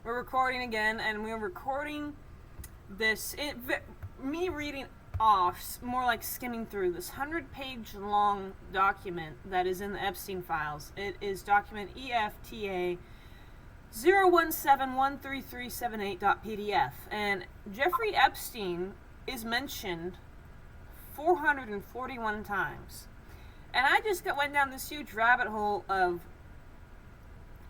We're recording again, and we're recording this. Me reading off, more like skimming through this 100-page long document that is in the Epstein files. It is document EFTA 017133378.pdf, and Jeffrey Epstein is mentioned 441 times. And I just went down this huge rabbit hole of,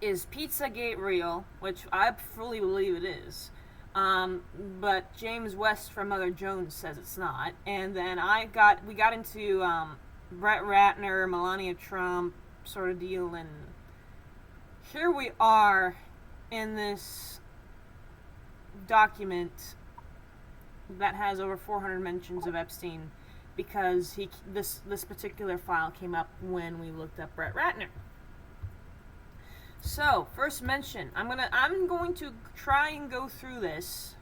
is Pizzagate real? Which I fully believe it is. But James West from Mother Jones says it's not. And then we got into Brett Ratner, Melania Trump sort of deal, and here we are in this document that has over 400 mentions of Epstein, because this particular file came up when we looked up Brett Ratner. So, first mention. I'm going to try and go through this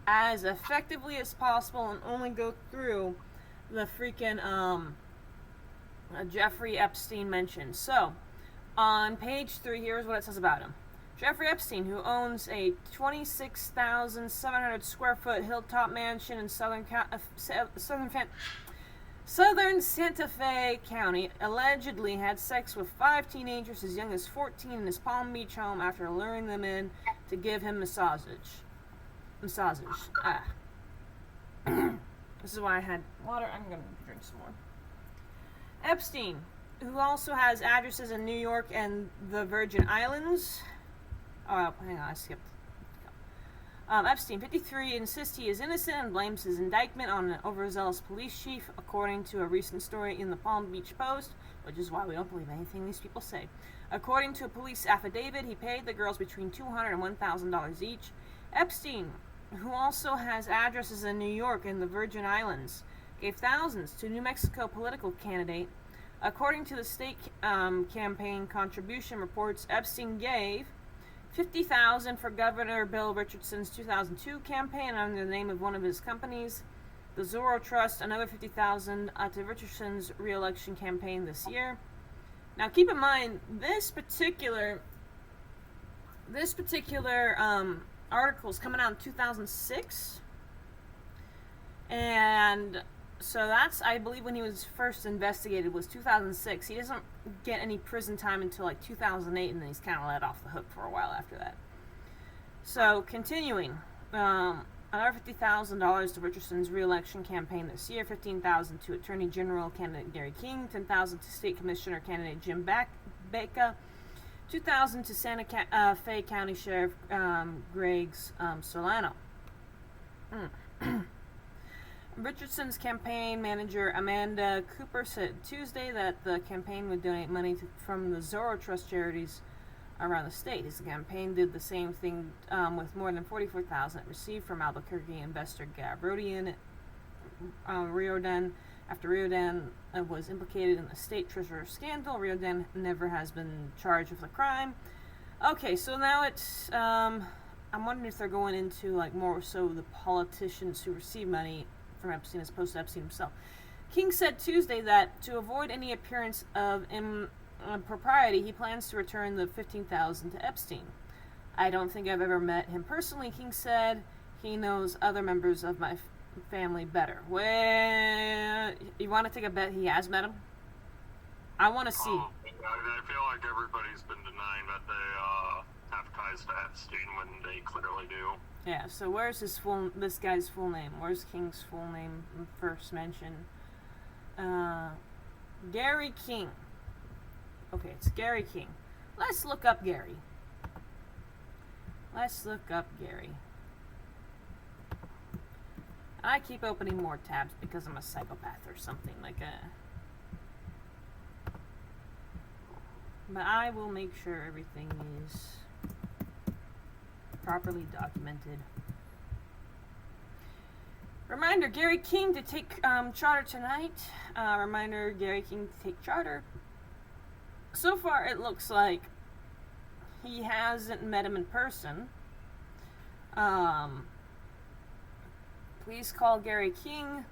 as effectively as possible and only go through the freaking Jeffrey Epstein mention. So, on page 3, here's what it says about him. Jeffrey Epstein, who owns a 26,700 square foot hilltop mansion in southern Santa Fe County, allegedly had sex with 5 teenagers as young as 14 in his Palm Beach home after luring them in to give him massages. This is why I had water. I'm going to drink some more. Epstein, who also has addresses in New York and the Virgin Islands. Oh, hang on, I skipped. Epstein, 53, insists he is innocent and blames his indictment on an overzealous police chief, according to a recent story in the Palm Beach Post, which is why we don't believe anything these people say. According to a police affidavit, he paid the girls between $200 and $1,000 each. Epstein, who also has addresses in New York and the Virgin Islands, gave thousands to New Mexico political candidate. According to the state campaign contribution reports, Epstein gave $50,000 for Governor Bill Richardson's 2002 campaign under the name of one of his companies, the Zorro Trust, another $50,000 to Richardson's re-election campaign this year. Now, keep in mind, this particular article is coming out in 2006, and so that's, I believe, when he was first investigated was 2006. He doesn't get any prison time until like 2008, and then he's kind of let off the hook for a while after that. So, continuing, another $50,000 to Richardson's re-election campaign this year, $15,000 to Attorney General candidate Gary King, $10,000 to State Commissioner candidate Jim Baca, $2,000 to Santa Fe County Sheriff Greg Solano. Richardson's campaign manager Amanda Cooper said Tuesday that the campaign would donate money from the Zorro Trust charities around the state. His campaign did the same thing with more than $44,000 it received from Albuquerque investor Gab Rodian. Riordan, after Riordan was implicated in the state treasurer scandal, Riordan never has been charged with a crime. Okay, so now it's I'm wondering if they're going into like more so the politicians who receive money from Epstein as opposed to Epstein himself. King said Tuesday that to avoid any appearance of impropriety, he plans to return the $15,000 to Epstein. I don't think I've ever met him personally, King said. He knows other members of my family better. Well, you want to take a bet he has met him? I want to see. I feel like everybody's been denying that they have ties to Epstein when they clearly do. Yeah, so where's this guy's full name? Where's King's full name first mentioned? Gary King. Okay, it's Gary King. Let's look up Gary. I keep opening more tabs because I'm a psychopath or something like that. But I will make sure everything is properly documented. Reminder, Gary King to take charter tonight. Reminder, Gary King to take charter. So far, it looks like he hasn't met him in person. Please call Gary King.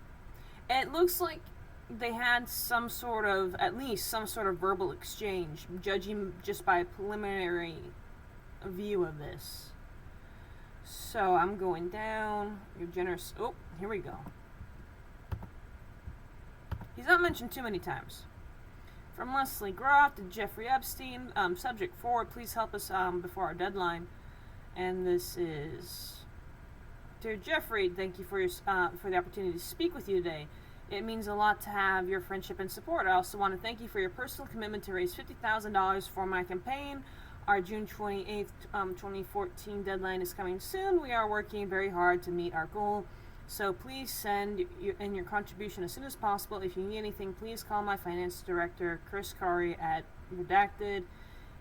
It looks like they had at least some sort of verbal exchange, judging just by preliminary view of this. So I'm going down. You're generous. Oh, here we go. He's not mentioned too many times. From Leslie Groff to Jeffrey Epstein. Subject forward. Please help us before our deadline. And this is, dear Jeffrey, thank you for the opportunity to speak with you today. It means a lot to have your friendship and support. I also want to thank you for your personal commitment to raise $50,000 for my campaign. Our June 28th, 2014 deadline is coming soon. We are working very hard to meet our goal. So please send in your contribution as soon as possible. If you need anything, please call my finance director, Chris Curry, at Redacted.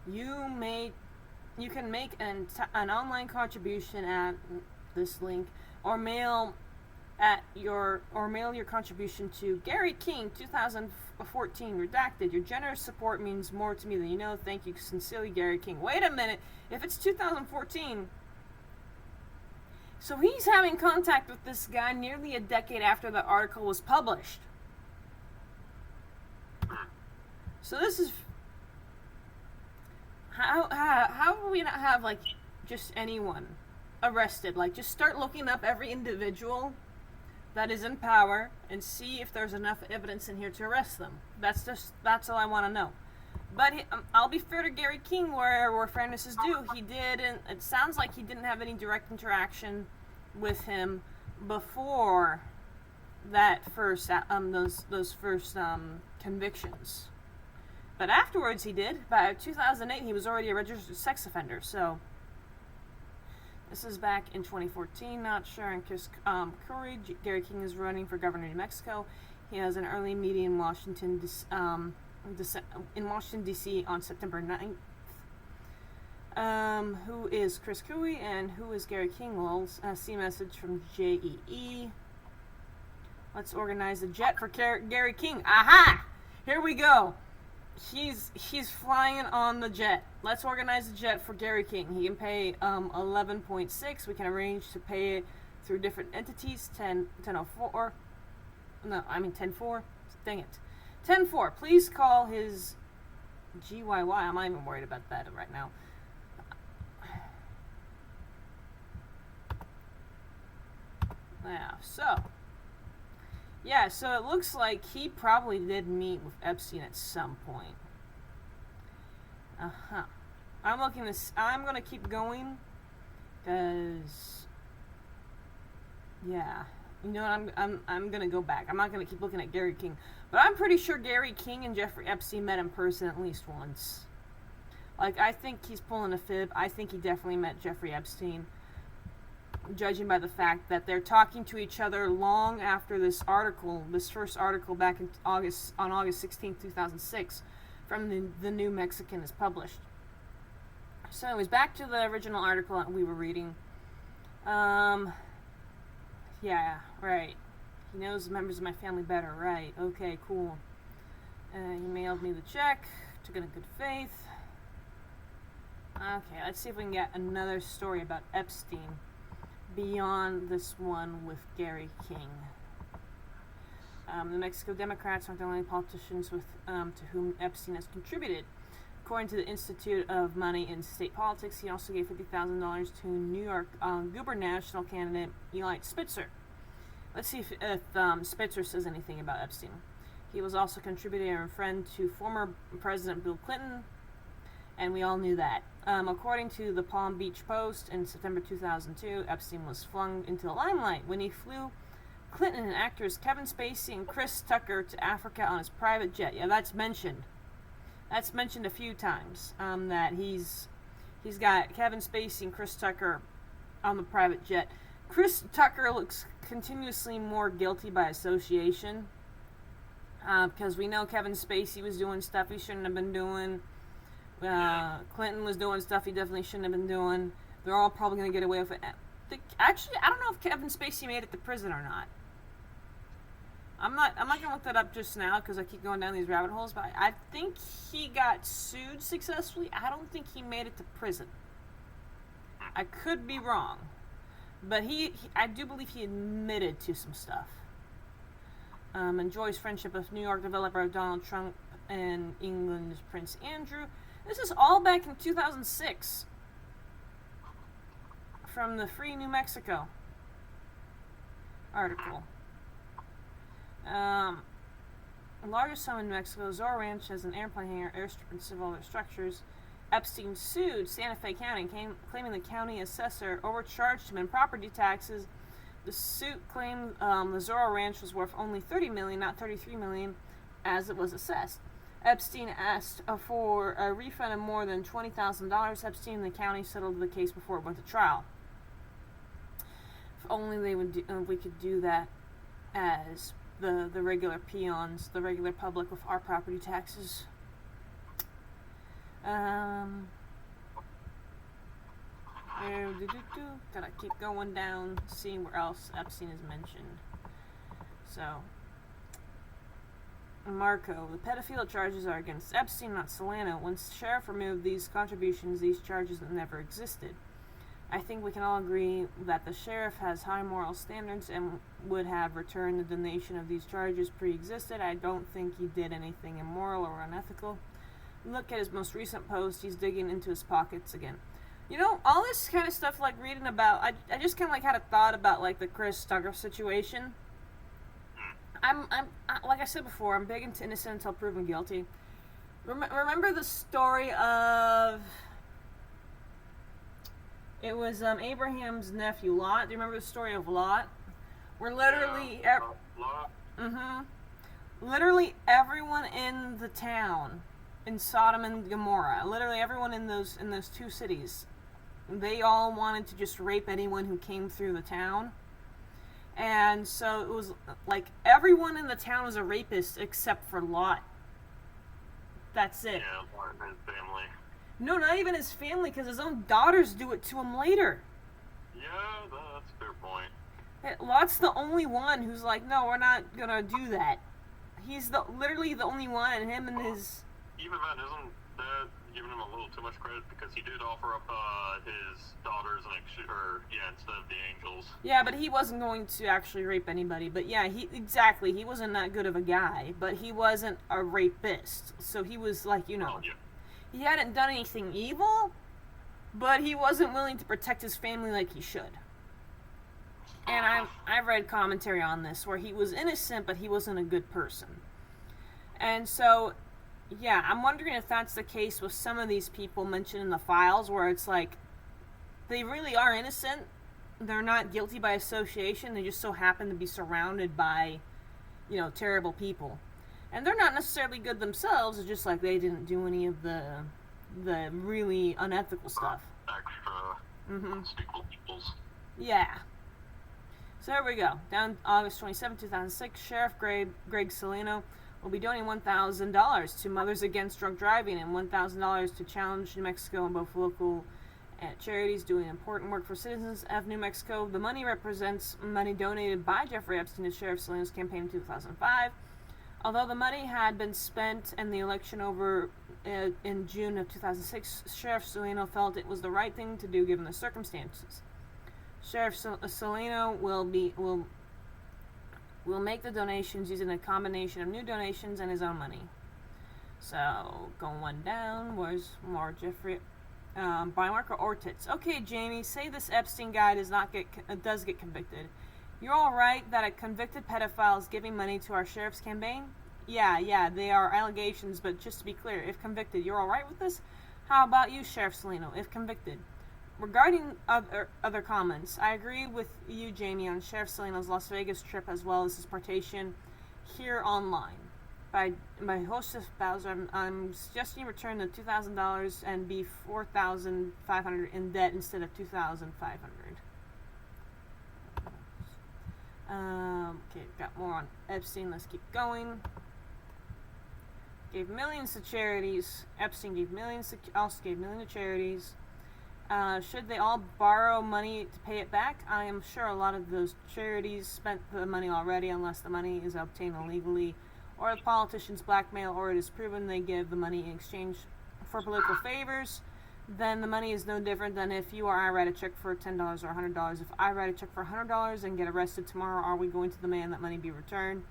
You can make an online contribution at this link, or mail your contribution to Gary King, 2014, Redacted. Your generous support means more to me than you know. Thank you sincerely, Gary King. Wait a minute. If it's 2014, so he's having contact with this guy nearly a decade after the article was published. So this is how do we not have like just anyone arrested? Like, just start looking up every individual that is in power and see if there's enough evidence in here to arrest them. That's all I want to know. But I'll be fair to Gary King, where fairness is due. It sounds like he didn't have any direct interaction with him before that first those first convictions. But afterwards he did. By 2008 he was already a registered sex offender. So this is back in 2014. Not sure. And Chris Curry, Gary King is running for governor of New Mexico. He has an early meeting in Washington D.C. on September 9th. Who is Chris Curry and who is Gary King? Well, see message from JEE. Let's organize a jet for Gary King. Aha! Here we go. He's flying on the jet. Let's organize a jet for Gary King. He can pay 11.6. We can arrange to pay it through different entities. 1004. No, I mean 10-4. Dang it. 10-4. Please call his GYY. I'm not even worried about that right now. So it looks like he probably did meet with Epstein at some point. I'm gonna keep going, cause yeah, you know what, I'm gonna go back. I'm not gonna keep looking at Gary King, but I'm pretty sure Gary King and Jeffrey Epstein met in person at least once. Like, I think he's pulling a fib. I think he definitely met Jeffrey Epstein, judging by the fact that they're talking to each other long after this first article back in August 16, 2006, from the New Mexican is published. So anyways, back to the original article that we were reading. Yeah, right. He knows the members of my family better, right? Okay, cool. He mailed me the check. Took it in good faith. Okay, let's see if we can get another story about Epstein beyond this one with Gary King. The Mexico Democrats aren't the only politicians to whom Epstein has contributed. According to the Institute of Money in State Politics, he also gave $50,000 to New York gubernatorial candidate Eli Spitzer. Let's see if Spitzer says anything about Epstein. He was also a contributor and friend to former President Bill Clinton, and we all knew that. According to the Palm Beach Post, in September 2002, Epstein was flung into the limelight when he flew Clinton and actors Kevin Spacey and Chris Tucker to Africa on his private jet. Yeah, that's mentioned. That's mentioned a few times, that he's got Kevin Spacey and Chris Tucker on the private jet. Chris Tucker looks continuously more guilty by association, because we know Kevin Spacey was doing stuff he shouldn't have been doing. Clinton was doing stuff he definitely shouldn't have been doing. They're all probably going to get away with it. Actually, I don't know if Kevin Spacey made it to prison or not. I'm not going to look that up just now because I keep going down these rabbit holes, but I think he got sued successfully. I don't think he made it to prison. I could be wrong, but I do believe he admitted to some stuff. Enjoys friendship with New York developer Donald Trump and England's Prince Andrew. This is all back in 2006. from the Free New Mexico article. Largest home in Mexico, Zorro Ranch has an airplane hangar, airstrip, and several other structures. Epstein sued Santa Fe County, claiming the county assessor overcharged him in property taxes. The suit claimed the Zorro Ranch was worth only $30 million, not $33 million, as it was assessed. Epstein asked for a refund of more than $20,000. Epstein and the county settled the case before it went to trial. If only we could do that as the regular peons, the regular public with our property taxes. Gotta keep going down, seeing where else Epstein is mentioned. So, Marco, the pedophilia charges are against Epstein, not Solano. When sheriff removed these contributions, these charges never existed. I think we can all agree that the sheriff has high moral standards and would have returned the donation of these charges pre-existed. I don't think he did anything immoral or unethical. Look at his most recent post. He's digging into his pockets again. You know, all this kind of stuff, like reading about, I just kind of like had a thought about like the Chris Tucker situation. Like I said before, I'm big into innocent until proven guilty. Remember the story of, it was Abraham's nephew Lot. Do you remember the story of Lot? Where literally, literally everyone in the town, in Sodom and Gomorrah, literally everyone in those two cities, they all wanted to just rape anyone who came through the town. And so it was like everyone in the town was a rapist except for Lot. That's it. Yeah, Lot and his family. No, not even his family, because his own daughters do it to him later. Yeah, that's a fair point. Lot's the only one who's like, no, we're not gonna do that. He's literally the only one, and him and his... Even then, isn't that giving him a little too much credit? Because he did offer up his daughters instead of the angels. Yeah, but he wasn't going to actually rape anybody. But yeah, he wasn't that good of a guy, but he wasn't a rapist. So he was like, you know... Oh, yeah. He hadn't done anything evil, but he wasn't willing to protect his family like he should. And I've read commentary on this where he was innocent, but he wasn't a good person. And so, yeah, I'm wondering if that's the case with some of these people mentioned in the files, where it's like, they really are innocent, they're not guilty by association, they just so happen to be surrounded by, you know, terrible people. And they're not necessarily good themselves, it's just like they didn't do any of the really unethical stuff. Extra unspeakable peoples. Yeah. So there we go. Down August 27, 2006, Sheriff Greg Solano will be donating $1,000 to Mothers Against Drunk Driving and $1,000 to Challenge New Mexico and both local charities doing important work for citizens of New Mexico. The money represents money donated by Jeffrey Epstein to Sheriff Solano's campaign in 2005. Although the money had been spent in the election over in June of 2006, Sheriff Solano felt it was the right thing to do given the circumstances. Sheriff Solano will make the donations using a combination of new donations and his own money. So, going down, where's more Jeffrey? By Marco Ortiz. Okay, Jamie, say this Epstein guy does get convicted. You're alright that a convicted pedophile is giving money to our sheriff's campaign? Yeah, they are allegations, but just to be clear, if convicted, you're alright with this? How about you, Sheriff Solano, if convicted? Regarding other comments, I agree with you, Jamie, on Sheriff Solano's Las Vegas trip as well as his participation here online. By hostess Bowser, I'm suggesting you return the $2,000 and be $4,500 in debt instead of $2,500. Okay, got more on Epstein. Let's keep going. Gave millions to charities. Epstein gave millions to charities. Should they all borrow money to pay it back? I am sure a lot of those charities spent the money already, unless the money is obtained illegally, or the politicians blackmail, or it is proven they give the money in exchange for political favors. Then the money is no different than if you or I write a check for $10 or $100. If I write a check for $100 and get arrested tomorrow, are we going to demand that money be returned?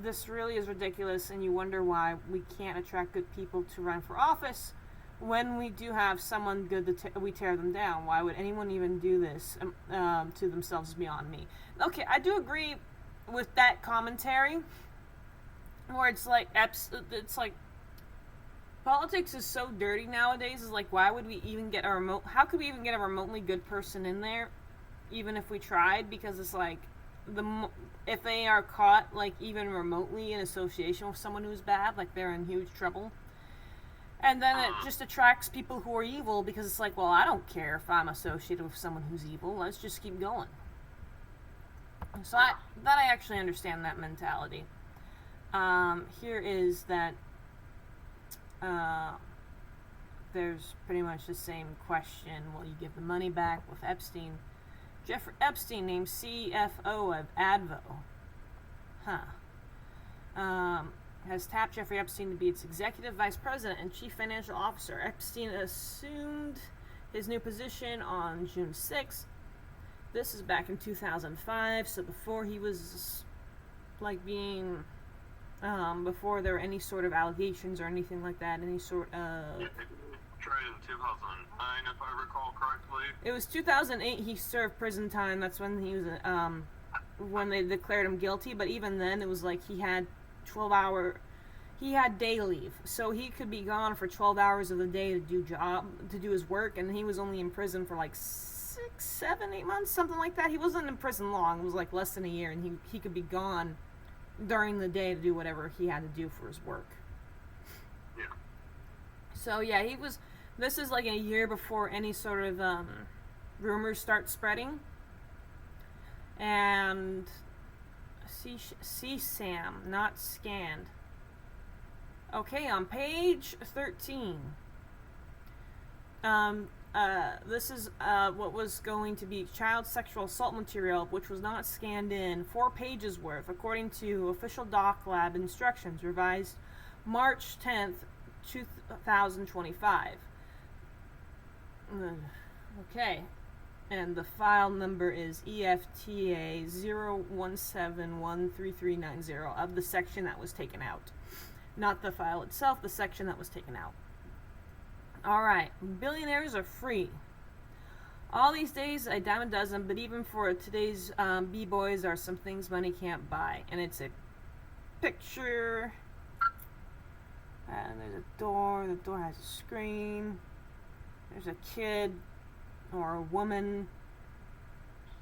This really is ridiculous, and you wonder why we can't attract good people to run for office when we do have someone good, we tear them down. Why would anyone even do this to themselves beyond me? Okay, I do agree with that commentary, where it's like politics is so dirty nowadays. Is like, why would we even get how could we even get a remotely good person in there, even if we tried? Because it's like, if they are caught, like, even remotely in association with someone who's bad, like, they're in huge trouble. And then it just attracts people who are evil, because it's like, well, I don't care if I'm associated with someone who's evil. Let's just keep going. So I actually understand that mentality. Here is that there's pretty much the same question. Will you give the money back with Epstein? Jeffrey Epstein named CFO of Advo. Has tapped Jeffrey Epstein to be its executive vice president and chief financial officer. Epstein assumed his new position on June 6th. This is back in 2005, so before he was, like, being, before there were any sort of allegations or anything like that, any sort of... Yeah, tried in 2009, if I recall correctly. It was 2008 he served prison time. That's when he was, when they declared him guilty, but even then it was like he had he had day leave, so he could be gone for 12 hours of the day to do his work, and he was only in prison for like 6, 7, 8 months, something like that. He wasn't in prison long. It was like less than a year, and he could be gone during the day to do whatever he had to do for his work. Yeah. So yeah, this is like a year before any sort of rumors start spreading. And CSAM, not scanned. Okay, on page 13. This is what was going to be child sexual assault material, which was not scanned in, 4 pages worth, according to official doc lab instructions, revised March 10th, 2025. Okay. And the file number is EFTA 017133390 of the section that was taken out. Not the file itself, the section that was taken out. Alright, billionaires are free. All these days, a dime a dozen, but even for today's B-boys are some things money can't buy. And it's a picture. And there's a door. The door has a screen. There's a kid. Or a woman.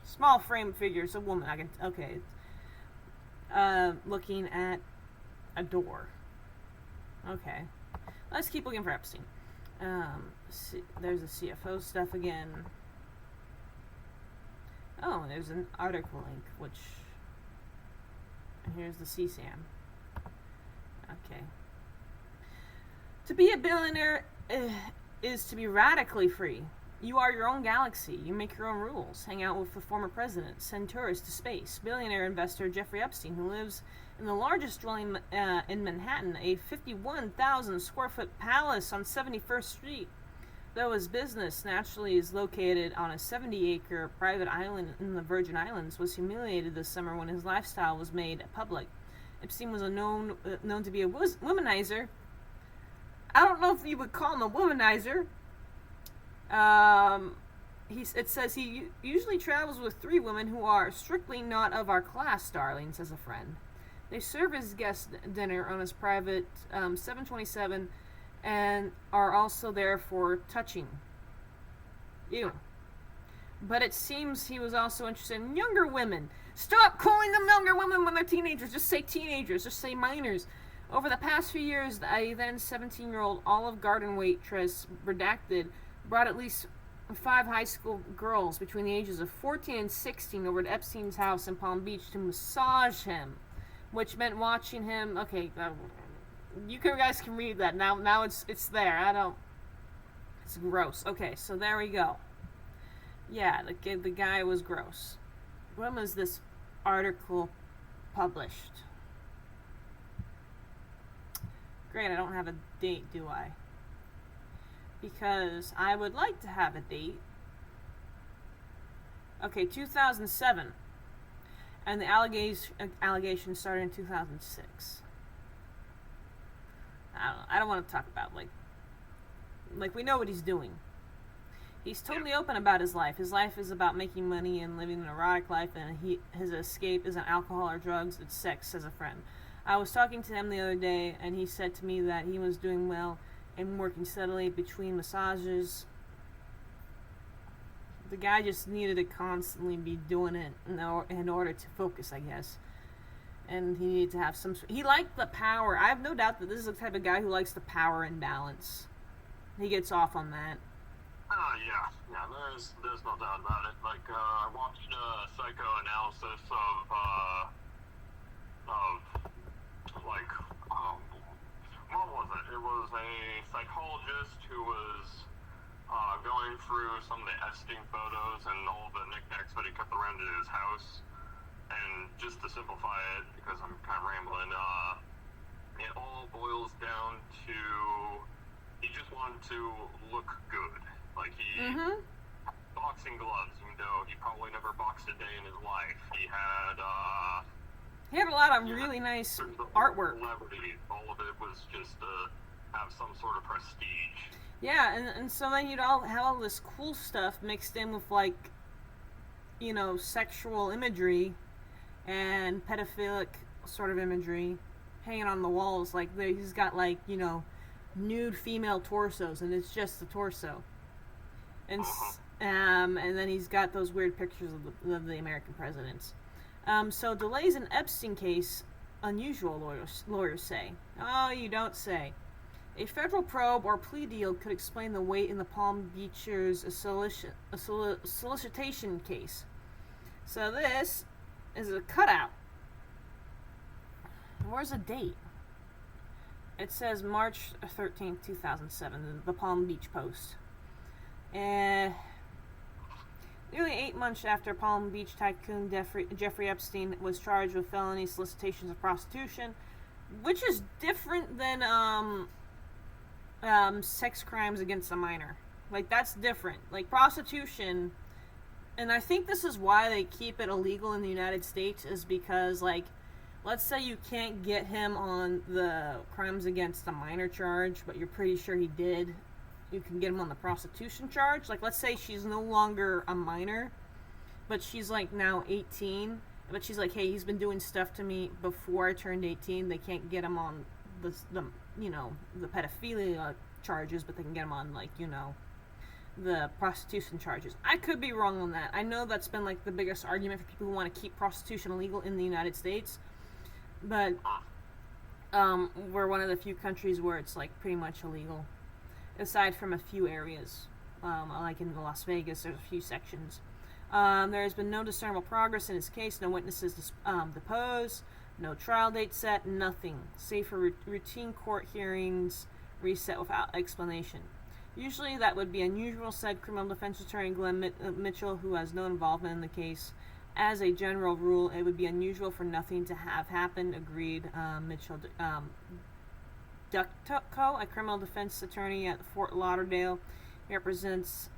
Small frame figure. It's a woman. Okay. Looking at a door. Okay. Let's keep looking for Epstein. There's the CFO stuff again. Oh, there's an article link, which... And here's the CSAM. Okay. To be a billionaire is to be radically free. You are your own galaxy. You make your own rules. Hang out with the former president. Send tourists to space. Billionaire investor Jeffrey Epstein, who lives in the largest dwelling in Manhattan, a 51,000 square foot palace on 71st Street. Though his business naturally is located on a 70-acre private island in the Virgin Islands, was humiliated this summer when his lifestyle was made public. Epstein was known to be a womanizer. I don't know if you would call him a womanizer. It says he usually travels with 3 women who are strictly not of our class, darling, says a friend. They serve his guest dinner on his private 727 and are also there for touching. Ew. But it seems he was also interested in younger women. Stop calling them younger women when they're teenagers. Just say teenagers. Just say minors. Over the past few years, a then 17-year-old Olive Garden waitress, redacted, brought at least 5 high school girls between the ages of 14 and 16 over to Epstein's house in Palm Beach to massage him, which meant watching him. Okay, you guys can read that now. Now it's there. It's gross. Okay, so there we go. Yeah, the guy was gross. When was this article published? Great, I don't have a date, do I? Because I would like to have a date. Okay, 2007. And the allegation started in 2006. I don't want to talk about, like, Like, we know what he's doing. He's totally open about his life. His life is about making money and living an erotic life, and his escape isn't alcohol or drugs, it's sex as a friend. I was talking to him the other day, and he said to me that he was doing well and working steadily between massages. The guy just needed to constantly be doing it in order to focus, I guess. And he needed to have some... He liked the power. I have no doubt that this is the type of guy who likes the power and balance. He gets off on that. Yeah, there's no doubt about it. Like, I watched a psychoanalysis like, what was it? It was a psychologist who was going through some of the Epstein photos and all the knickknacks that he kept around in his house. And just to simplify it, because I'm kind of rambling, it all boils down to he just wanted to look good. Like, he boxing gloves, even though he probably never boxed a day in his life. He had a lot of really nice artwork. Celebrity. All of it was just to have some sort of prestige. Yeah, and so then you'd all have all this cool stuff mixed in with, like, you know, sexual imagery and pedophilic sort of imagery hanging on the walls. Like, he's got, like, you know, nude female torsos, and it's just the torso. And then he's got those weird pictures of the American presidents. So delays in Epstein case, unusual, lawyers say. Oh, you don't say. A federal probe or plea deal could explain the wait in the Palm Beachers' solicitation case. So this is a cutout. Where's the date? It says March 13th, 2007, the Palm Beach Post. Nearly 8 months after Palm Beach tycoon Jeffrey Epstein was charged with felony solicitations of prostitution, which is different than sex crimes against a minor. Like, that's different. Like, prostitution, and I think this is why they keep it illegal in the United States, is because, like, let's say you can't get him on the crimes against a minor charge, but you're pretty sure he did. You can get him on the prostitution charge. Like, let's say she's no longer a minor, but she's, like, now 18. But she's like, hey, he's been doing stuff to me before I turned 18. They can't get him on the pedophilia charges, but they can get him on, like, you know, the prostitution charges. I could be wrong on that. I know that's been, like, the biggest argument for people who want to keep prostitution illegal in the United States. But we're one of the few countries where it's, like, pretty much illegal. Aside from a few areas, like in Las Vegas, there's a few sections. There has been no discernible progress in his case, no witnesses deposed, no trial date set, nothing, save for routine court hearings reset without explanation. Usually that would be unusual, said criminal defense attorney Glenn Mitchell, who has no involvement in the case. As a general rule, it would be unusual for nothing to have happened, agreed Mitchell. Ducko, a criminal defense attorney at Fort Lauderdale, he represents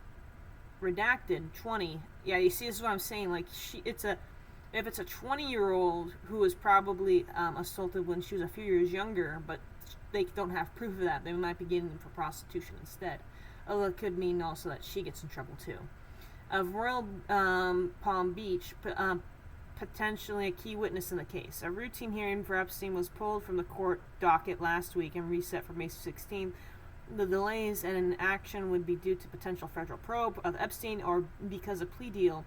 redacted 20. Yeah, you see, this is what I'm saying. Like, if it's a 20-year-old who was probably assaulted when she was a few years younger, but they don't have proof of that, they might be getting them for prostitution instead. Although it could mean also that she gets in trouble too. Of Royal Palm Beach, potentially a key witness in the case. A routine hearing for Epstein was pulled from the court docket last week and reset for May 16th. The delays in action would be due to potential federal probe of Epstein or because a plea deal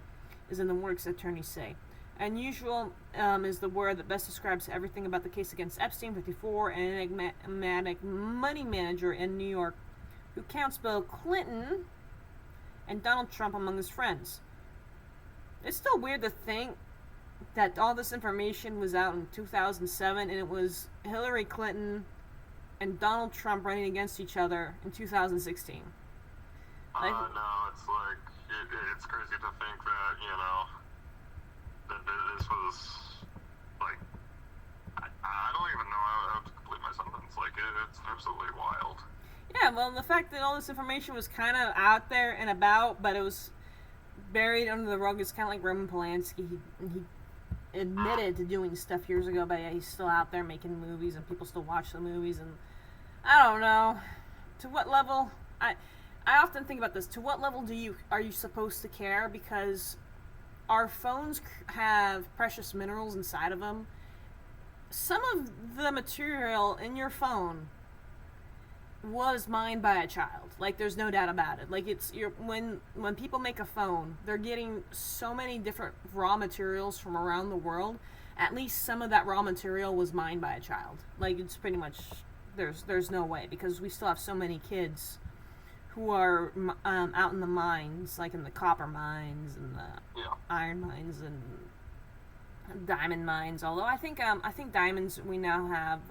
is in the works, attorneys say. Unusual is the word that best describes everything about the case against Epstein, 54, an enigmatic money manager in New York who counts Bill Clinton and Donald Trump among his friends. It's still weird to think that all this information was out in 2007 and it was Hillary Clinton and Donald Trump running against each other in 2016. No, it's like, it's crazy to think that, you know, that this was, like, I don't even know how to complete my sentence. Like, it's absolutely wild. Yeah, well, the fact that all this information was kind of out there and about, but it was buried under the rug, is kind of like Roman Polanski. He admitted to doing stuff years ago, but yeah, he's still out there making movies, and people still watch the movies, and I don't know to what level I often think about this. To what level are you supposed to care? Because our phones have precious minerals inside of them. Some of the material in your phone was mined by a child. Like, there's no doubt about it. Like, when people make a phone, they're getting so many different raw materials from around the world. At least some of that raw material was mined by a child. Like, it's pretty much, there's no way, because we still have so many kids who are out in the mines, like in the copper mines and the iron mines and diamond mines. Although I think diamonds we now have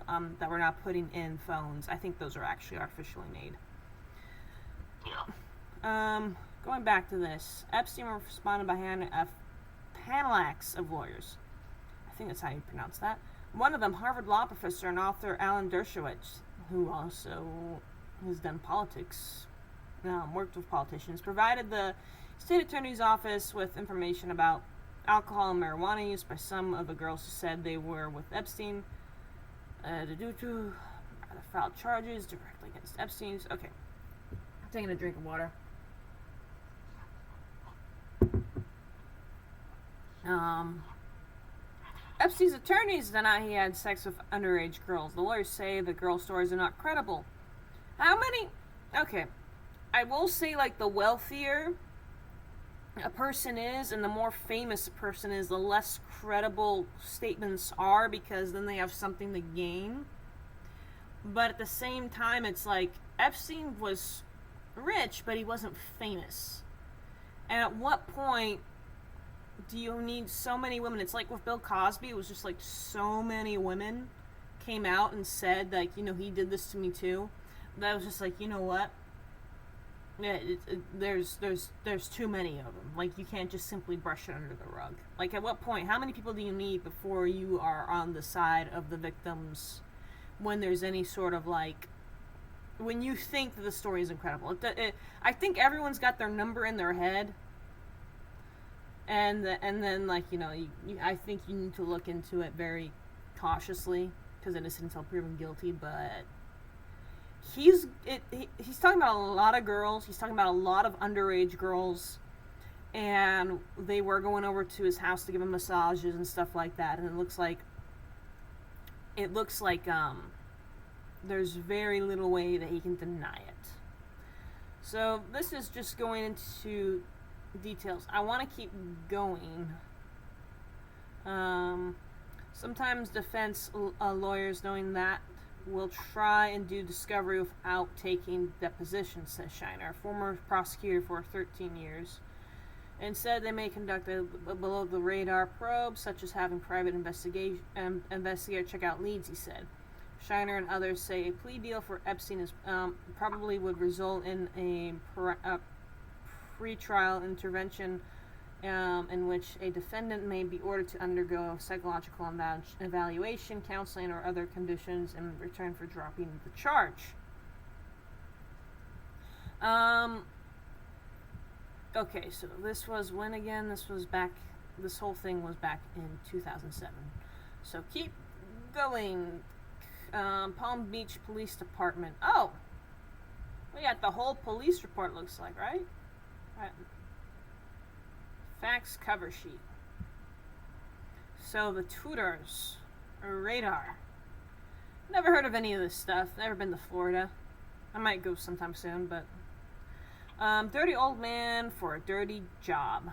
that we're not putting in phones, I think those are actually artificially made. Yeah. Going back to this, Epstein responded by handing a phalanx of lawyers. I think that's how you pronounce that. One of them, Harvard law professor and author Alan Dershowitz, who also has done politics, worked with politicians, provided the state attorney's office with information about alcohol and marijuana use by some of the girls who said they were with Epstein. Filed charges directly against Epstein's. Okay. I'm taking a drink of water. Epstein's attorneys deny he had sex with underage girls. The lawyers say the girl stories are not credible. How many? Okay. I will say, like, the wealthier a person is and the more famous a person is, the less credible statements are, because then they have something to gain. But at the same time, it's like Epstein was rich, but he wasn't famous. And at what point do you need so many women? It's like with Bill Cosby, it was just like so many women came out and said, like, he did this to me too. That was just like, you know what? Yeah, there's too many of them. Like, you can't just simply brush it under the rug. Like, at what point, how many people do you need before you are on the side of the victims when there's any sort of, like, when you think that the story is incredible? I think everyone's got their number in their head, and then, like, I think you need to look into it very cautiously, because innocent until proven guilty. But he's talking about a lot of girls. He's talking about a lot of underage girls, and they were going over to his house to give him massages and stuff like that. And it looks like there's very little way that he can deny it. So this is just going into details. I want to keep going. Sometimes defense lawyers, knowing that, will try and do discovery without taking depositions, says Shiner, former prosecutor for 13 years. Instead, they may conduct a below-the-radar probe, such as having private investigator check out leads, he said. Shiner and others say a plea deal for Epstein is probably would result in a pre-trial intervention in which a defendant may be ordered to undergo psychological evaluation, counseling, or other conditions in return for dropping the charge. Okay, so this was when again? This whole thing was back in 2007. So keep going. Palm Beach Police Department. Oh! We got the whole police report, looks like, right? Facts cover sheet. So the tutors, radar. Never heard of any of this stuff. Never been to Florida. I might go sometime soon, but dirty old man for a dirty job.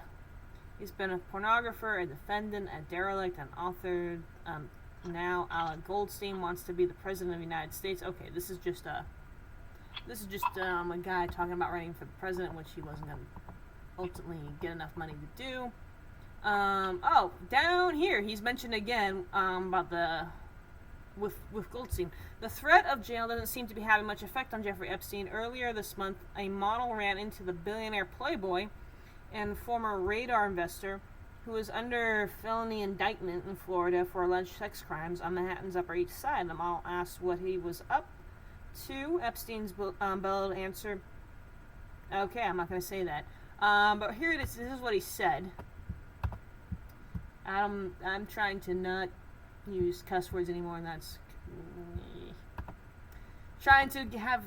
He's been a pornographer, a defendant, a derelict, an author. Now Alec Goldstein wants to be the president of the United States. Okay, this is just a guy talking about running for the president, which he wasn't going to ultimately get enough money to do. Down here, he's mentioned again about with Goldstein. The threat of jail doesn't seem to be having much effect on Jeffrey Epstein. Earlier this month, a model ran into the billionaire playboy and former radar investor who was under felony indictment in Florida for alleged sex crimes on Manhattan's Upper East Side. The model asked what he was up to. Epstein's bellowed answer, okay, I'm not going to say that. But here it is. This is what he said. I'm trying to not use cuss words anymore, and that's trying to have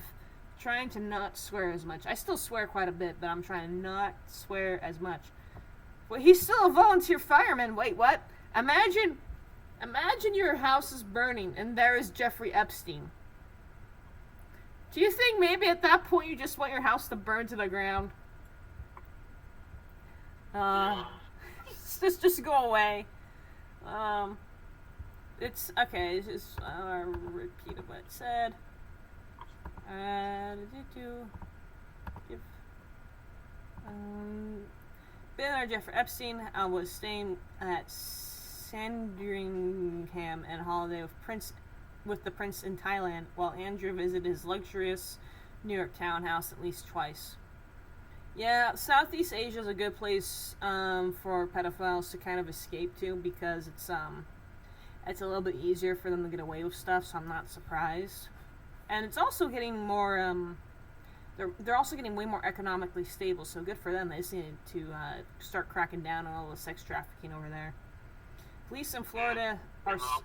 trying to not swear as much. I still swear quite a bit, but I'm trying to not swear as much. Well, he's still a volunteer fireman. Wait, what? Imagine your house is burning and there is Jeffrey Epstein. Do you think maybe at that point you just want your house to burn to the ground? Just go away. It's okay. It's just repeat what it said. Billionaire Jeffrey Epstein was staying at Sandringham and holiday with the prince in Thailand, while Andrew visited his luxurious New York townhouse at least twice. Yeah, Southeast Asia is a good place for pedophiles to kind of escape to, because it's a little bit easier for them to get away with stuff. So I'm not surprised, and it's also getting more. They're also getting way more economically stable, so good for them. They just need to start cracking down on all the sex trafficking over there. Police in Florida are. Definitely,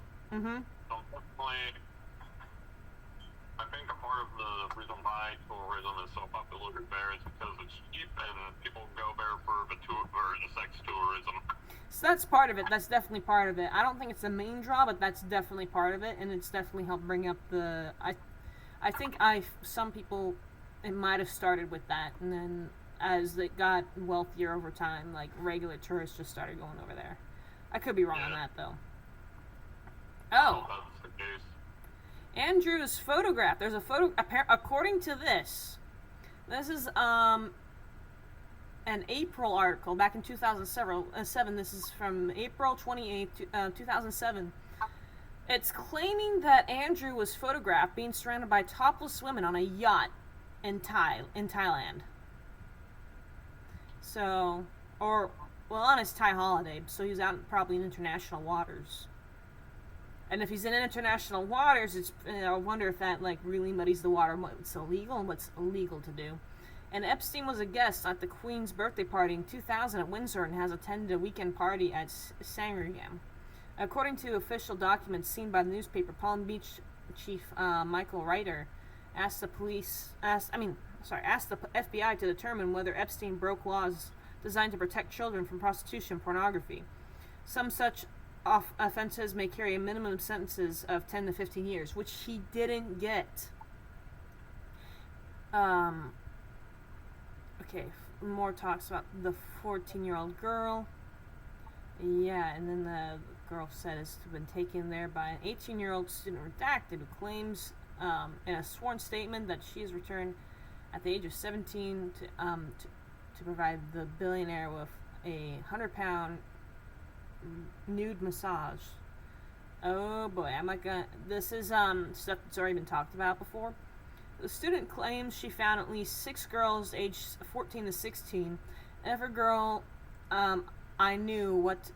I think a part of the reason why tourism is so popular there is because it's cheap and people go there for the sex tourism. So that's part of it. That's definitely part of it. I don't think it's the main draw, but that's definitely part of it, and it's definitely helped bring up the. I think some people. It might have started with that, and then as it got wealthier over time, like regular tourists just started going over there. I could be wrong on that though. Oh. That's the case. Andrew's photograph. There's a photo. According to this is an April article back in 2007. This is from April 28th, 2007. It's claiming that Andrew was photographed being surrounded by topless women on a yacht in Thailand. So, on his Thai holiday. So he's out probably in international waters. And if he's in international waters, I wonder if that really muddies the water. What's illegal and what's illegal to do. And Epstein was a guest at the Queen's birthday party in 2000 at Windsor and has attended a weekend party at Sandringham. According to official documents seen by the newspaper, Palm Beach Chief Michael Reiter asked the FBI to determine whether Epstein broke laws designed to protect children from prostitution and pornography. Some such offenses may carry a minimum sentences of 10 to 15 years, which he didn't get. Okay, more talks about the 14-year-old girl. Yeah, and then the girl said it's been taken there by an 18-year-old student redacted who claims in a sworn statement that she is returned at the age of 17 to provide the billionaire with a 100-pound nude massage. Oh boy, I'm not gonna. This is stuff that's already been talked about before. The student claims she found at least 6 girls aged 14 to 16. Every girl I knew what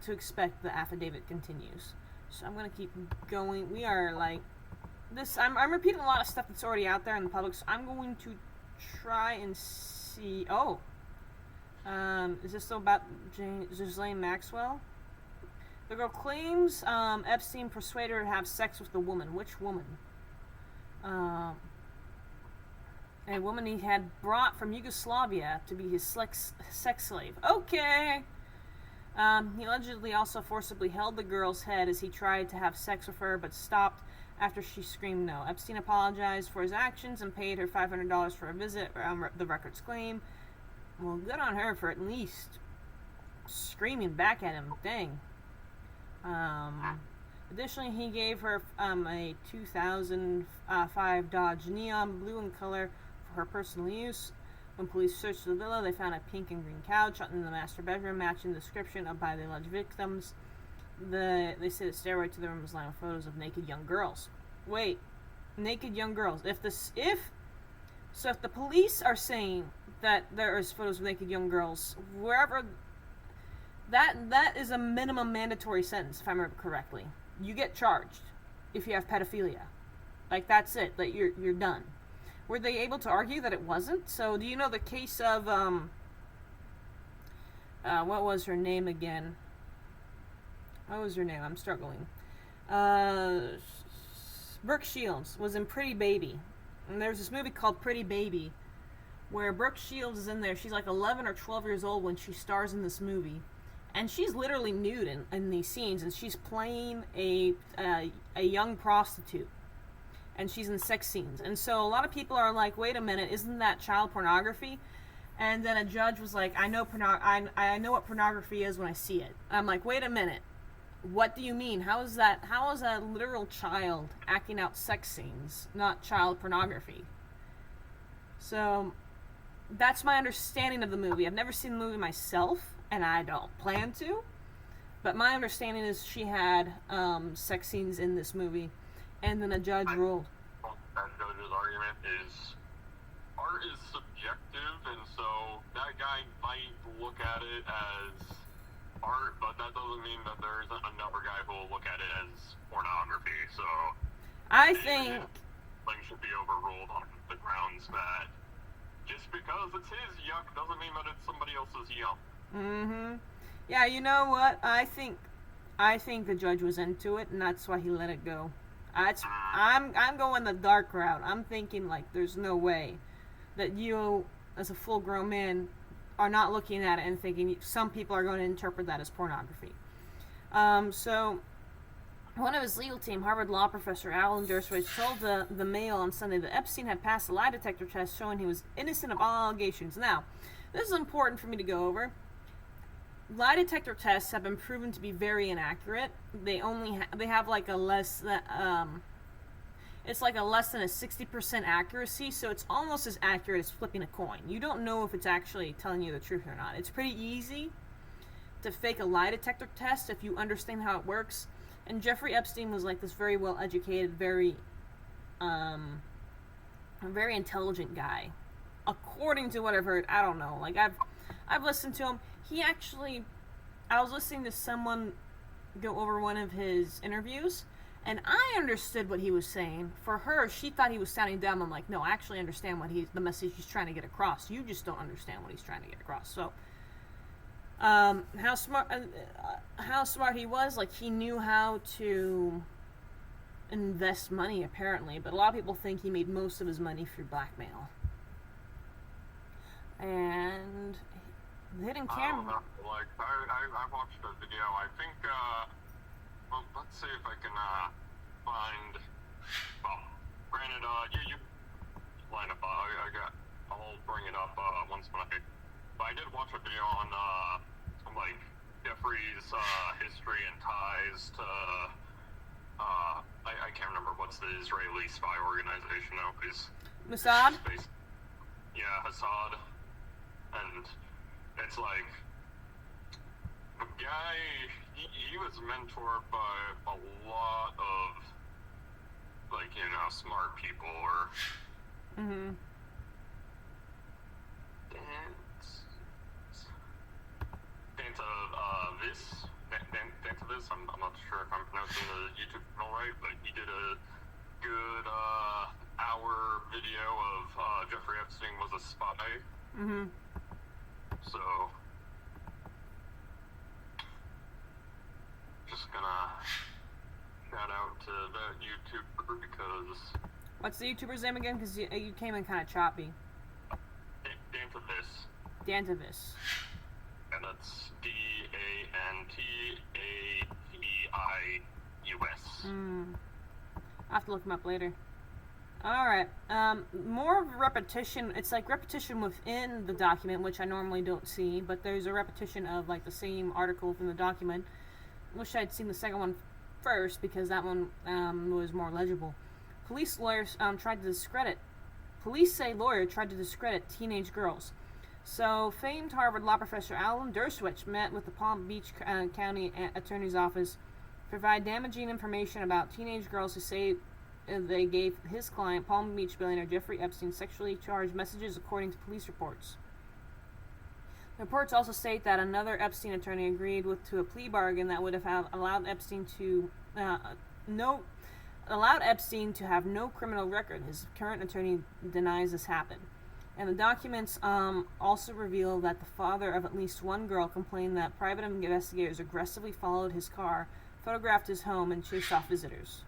to expect. The affidavit continues. So I'm gonna keep going. We are this. I'm repeating a lot of stuff that's already out there in the public. So I'm going to try and see. Oh, is this still about Ghislaine Maxwell? The girl claims Epstein persuaded her to have sex with the woman. Which woman? A woman he had brought from Yugoslavia to be his sex slave. Okay. He allegedly also forcibly held the girl's head as he tried to have sex with her, but stopped after she screamed no. Epstein apologized for his actions and paid her $500 for a visit, the records claim. Well, good on her for at least screaming back at him. Dang. Additionally, he gave her a 2005 Dodge Neon blue in color for her personal use. When police searched the villa, they found a pink and green couch in the master bedroom, matching the description by the alleged victims. They say the stairway to the room was lined with photos of naked young girls. Wait, naked young girls. If the police are saying that there is photos of naked young girls, wherever, that is a minimum mandatory sentence, if I remember correctly. You get charged if you have pedophilia. That's it. You're done. Were they able to argue that it wasn't? So do you know the case of what was her name again? What was her name? I'm struggling. Brooke Shields was in Pretty Baby. And there's this movie called Pretty Baby, where Brooke Shields is in there. She's like 11 or 12 years old when she stars in this movie. And she's literally nude in these scenes, and she's playing a young prostitute. And she's in sex scenes. And so a lot of people are like, wait a minute, isn't that child pornography? And then a judge was like, I know what pornography is when I see it. I'm like, wait a minute. What do you mean? How is a literal child acting out sex scenes, not child pornography? So that's my understanding of the movie. I've never seen the movie myself, and I don't plan to. But my understanding is she had sex scenes in this movie, and then a judge ruled. That judge's argument is art is subjective, and so that guy might look at it as art, but that doesn't mean that there isn't another guy who will look at it as pornography. So I think things should be overruled on the grounds that just because it's his yuck doesn't mean that it's somebody else's yuck. Mm-hmm. Yeah, you know what? I think the judge was into it, and that's why he let it go. I'm going the dark route. I'm thinking like there's no way that you, as a full-grown man, are not looking at it and thinking some people are going to interpret that as pornography. So one of his legal team, Harvard law professor Alan Dershowitz, told the Mail on Sunday that Epstein had passed a lie detector test showing he was innocent of all allegations. Now, this is important for me to go over. Lie detector tests have been proven to be very inaccurate. They have like a less it's like a less than a 60% accuracy, so it's almost as accurate as flipping a coin. You don't know if it's actually telling you the truth or not. It's pretty easy to fake a lie detector test if you understand how it works. And Jeffrey Epstein was like this very well educated, very intelligent guy. According to what I've heard, I don't know. Like I've listened to him. I was listening to someone go over one of his interviews, and I understood what he was saying. For her, she thought he was sounding dumb. I'm like, no, I actually understand the message he's trying to get across. You just don't understand what he's trying to get across. So, how smart he was, like he knew how to invest money apparently, but a lot of people think he made most of his money through blackmail. And the hidden camera. I don't know. Like I watched a video. I think well, let's see if I can find. Well, granted, you line up. I'll bring it up once when I. But I did watch a video on like Jeffrey's history and ties to. I can't remember what's the Israeli spy organization now. Mossad. Yeah, Assad, and it's like the guy. He was mentored by a lot of like smart people or. Mm-hmm. Dantavis. I'm not sure if I'm pronouncing the YouTube channel right, but he did a good hour video of Jeffrey Epstein was a spy. Mm-hmm. So just gonna shout out to that YouTuber because. What's the YouTuber's name again? Because you came in kind of choppy. Dantavis. Dantavis. And that's DANTAVEIUS. I'll have to look him up later. Alright, more of a repetition. It's like repetition within the document, which I normally don't see, but there's a repetition of like the same article within the document. Wish I'd seen the second one first, because that one was more legible. Police say lawyer tried to discredit teenage girls. So, famed Harvard law professor Alan Dershowitz met with the Palm Beach County Attorney's Office to provide damaging information about teenage girls who say they gave his client, Palm Beach billionaire Jeffrey Epstein, sexually charged messages, according to police reports. The reports also state that another Epstein attorney agreed to a plea bargain that would have allowed Epstein to have no criminal record. His current attorney denies this happened. And the documents also reveal that the father of at least one girl complained that private investigators aggressively followed his car, photographed his home, and chased off visitors.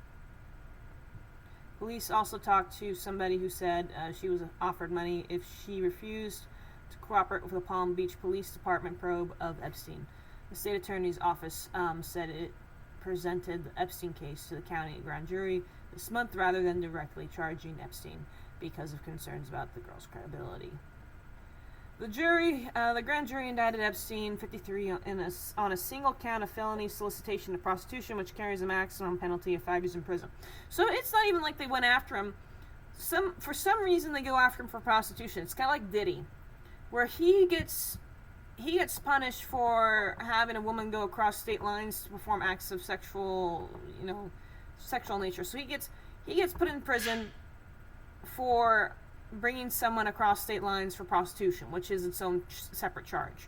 Police also talked to somebody who said she was offered money if she refused to cooperate with the Palm Beach Police Department probe of Epstein. The state attorney's office said it presented the Epstein case to the county grand jury this month rather than directly charging Epstein because of concerns about the girl's credibility. The grand jury indicted Epstein, 53, on a single count of felony solicitation of prostitution, which carries a maximum penalty of 5 years in prison. So it's not even like they went after him. For some reason, they go after him for prostitution. It's kind of like Diddy, where he gets punished for having a woman go across state lines to perform acts of sexual nature. So he gets put in prison for bringing someone across state lines for prostitution, which is its own separate charge.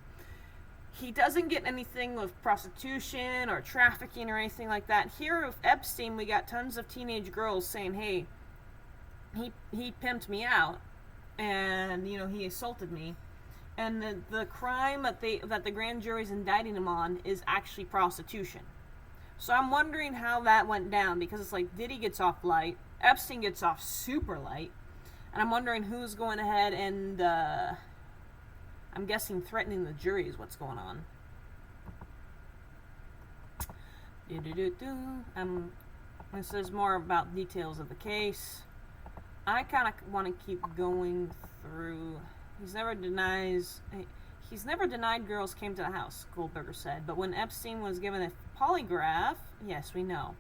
He doesn't get anything with prostitution or trafficking or anything like that. Here with Epstein, we got tons of teenage girls saying, hey, he pimped me out and he assaulted me, and the crime that the grand jury's indicting him on is actually prostitution. So I'm wondering how that went down, because it's like Diddy gets off light, Epstein gets off super light, and I'm wondering who's going ahead and, I'm guessing threatening the jury is what's going on. This is more about details of the case. I kind of want to keep going through. He's never denied girls came to the house, Goldberger said. But when Epstein was given a polygraph, yes, we know,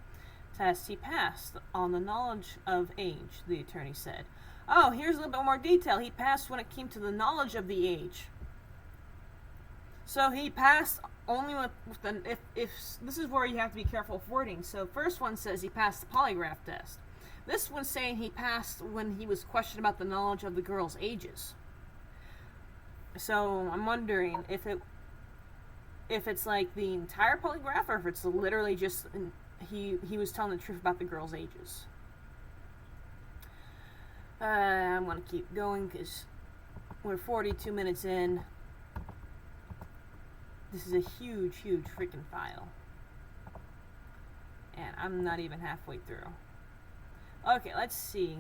test, he passed on the knowledge of age, the attorney said. Oh, here's a little bit more detail. He passed when it came to the knowledge of the age. So he passed only with if this is where you have to be careful of wording. So first one says he passed the polygraph test. This one's saying he passed when he was questioned about the knowledge of the girls' ages. So I'm wondering if it's like the entire polygraph, or if it's literally just he was telling the truth about the girls' ages. I'm going to keep going because we're 42 minutes in. This is a huge freaking file. And I'm not even halfway through. Okay, let's see.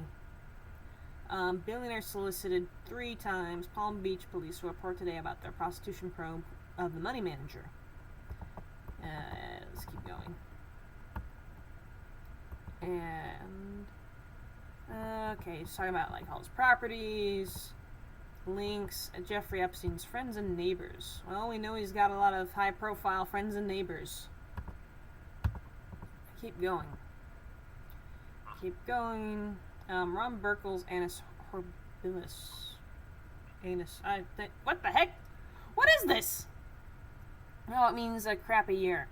Billionaire solicited 3 times. Palm Beach police report today about their prostitution probe of the money manager. Let's keep going. And okay, he's talking about like all his properties, links, Jeffrey Epstein's friends and neighbors. Well, we know he's got a lot of high-profile friends and neighbors. Keep going. Ron Burkle's Anus Horribilis. What the heck? What is this? No, it means a crappy year.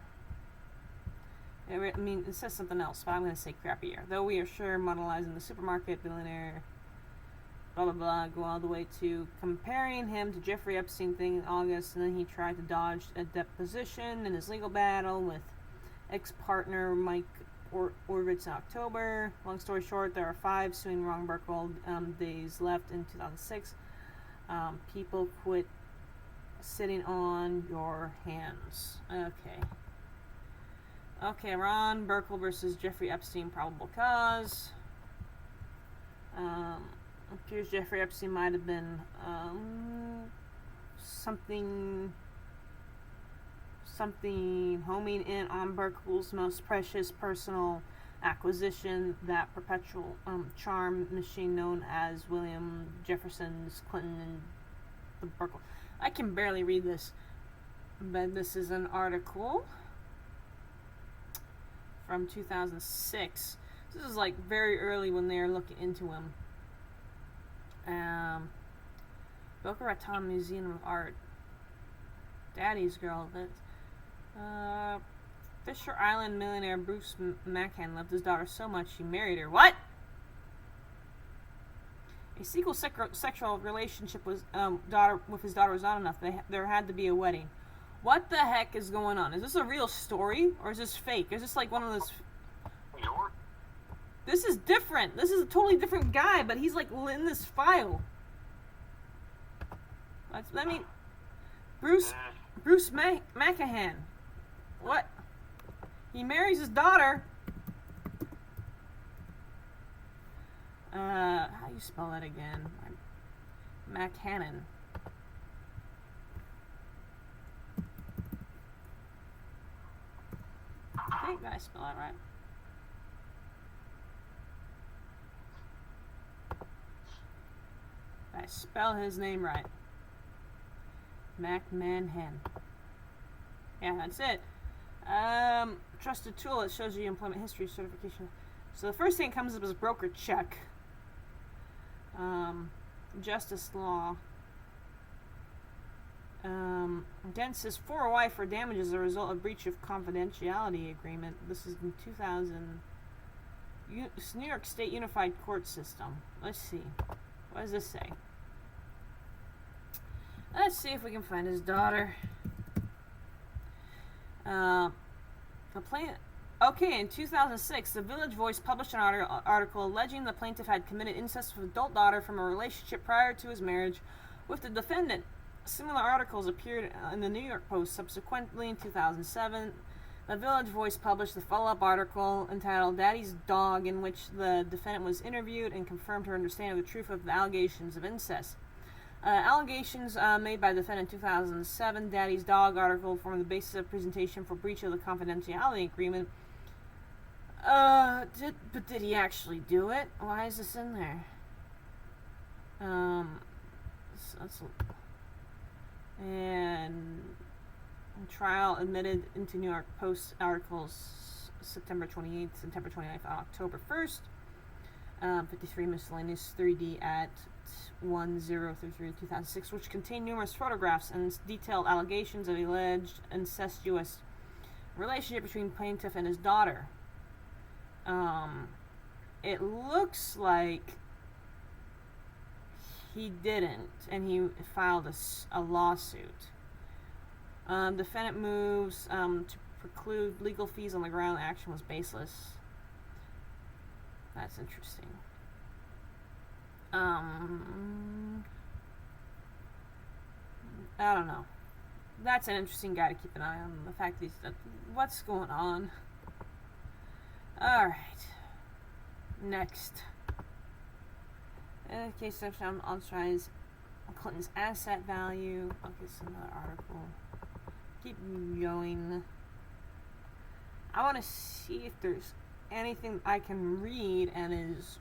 It says something else, but I'm going to say crappy year. Though we are sure modelizing the supermarket billionaire, blah, blah, blah, go all the way to comparing him to Jeffrey Epstein thing in August, and then he tried to dodge a deposition in his legal battle with ex-partner Mike Orvitz in October. Long story short, there are 5 suing Ron Burkle days left in 2006. People quit sitting on your hands. Okay, Ron Burkle versus Jeffrey Epstein, probable cause. Appears Jeffrey Epstein might have been something homing in on Burkle's most precious personal acquisition, that perpetual charm machine known as William Jefferson's Clinton and the Burkle. I can barely read this, but this is an article from 2006. This is like very early when they were looking into him. Boca Raton Museum of Art. Daddy's Girl. Fisher Island millionaire Bruce Macan loved his daughter so much he married her. What? A secret sexual relationship with his daughter was not enough. There had to be a wedding. What the heck is going on? Is this a real story or is this fake? Is this like one of those? This is different. This is a totally different guy, but he's like in this file. Let me. Bruce Macahan. What? He marries his daughter. How do you spell that again? McHannon. I think I spell that right. I spell his name right. McMahon. Yeah, that's it. Trusted tool. It shows you employment history certification. So the first thing that comes up is broker check. Justice law. Again, says for a wife for damages as a result of breach of confidentiality agreement. This is in 2000. New York State Unified Court System. Let's see. What does this say? Let's see if we can find his daughter. Okay, in 2006, the Village Voice published an article alleging the plaintiff had committed incest with an adult daughter from a relationship prior to his marriage with the defendant. Similar articles appeared in the New York Post. Subsequently, in 2007, the Village Voice published the follow-up article entitled Daddy's Dog, in which the defendant was interviewed and confirmed her understanding of the truth of the allegations of incest. Allegations made by the defendant in 2007 Daddy's Dog article formed the basis of presentation for breach of the confidentiality agreement. Did he actually do it? Why is this in there? And trial admitted into New York Post articles September 28th, September 29th, October 1st. 53 miscellaneous 3D at 1033-2006, which contained numerous photographs and detailed allegations of alleged incestuous relationship between plaintiff and his daughter. It looks like he didn't, and he filed a lawsuit. Defendant moves to preclude legal fees on the ground the action was baseless. That's interesting. I don't know. That's an interesting guy to keep an eye on. The fact that he's what's going on. Alright. Next. In the case of Alshai's Clinton's asset value. Okay, so another article. Keep going. I want to see if there's anything I can read and is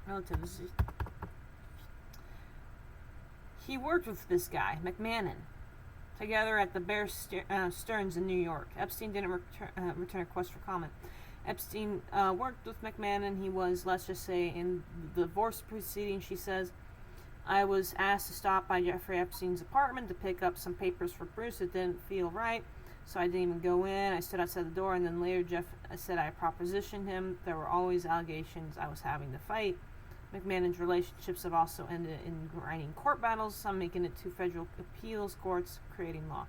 relative. He worked with this guy, McMahon, together at the Bear Stearns in New York. Epstein didn't return a request for comment. Epstein worked with McMahon. He was, let's just say, in the divorce proceeding, she says, I was asked to stop by Jeffrey Epstein's apartment to pick up some papers for Bruce. It didn't feel right, so I didn't even go in. I stood outside the door, and then later Jeff said I propositioned him. There were always allegations I was having to fight. McMahon's relationships have also ended in grinding court battles, some making it to federal appeals courts, creating law.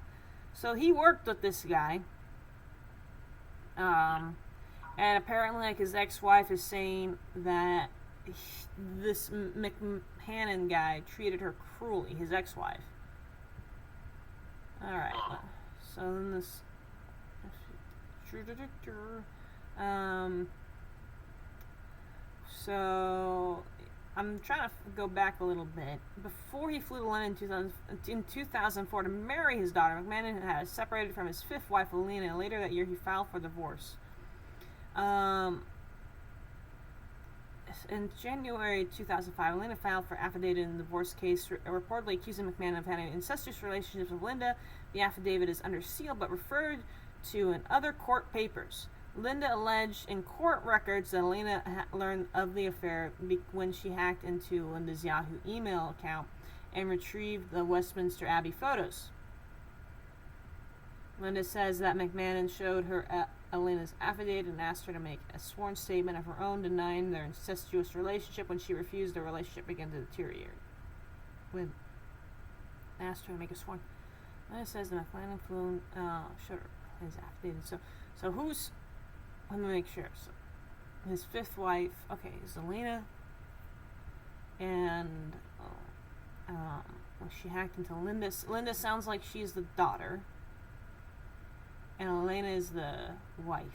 So he worked with this guy. And apparently, like, his ex-wife is saying that this McMahon guy treated her cruelly, his ex-wife. Alright, so then this... So, I'm trying to go back a little bit. Before he flew to London in 2004 to marry his daughter, McMahon had separated from his fifth wife, Alina, and later that year he filed for divorce. In January 2005, Alina filed for affidavit in the divorce case, reportedly accusing McMahon of having incestuous relationships with Linda. The affidavit is under seal, but referred to in other court papers. Linda alleged in court records that Alina learned of the affair when she hacked into Linda's Yahoo email account and retrieved the Westminster Abbey photos. Linda says that McMahon showed her Alina's affidavit and asked her to make a sworn statement of her own denying their incestuous relationship. When she refused, the relationship began to deteriorate. When asked her to make a sworn, Linda says that McMahon showed her his affidavit. So who's? Let me make sure. So his fifth wife, okay, is Alina, and she hacked into Linda. Linda sounds like she's the daughter, and Alina is the wife.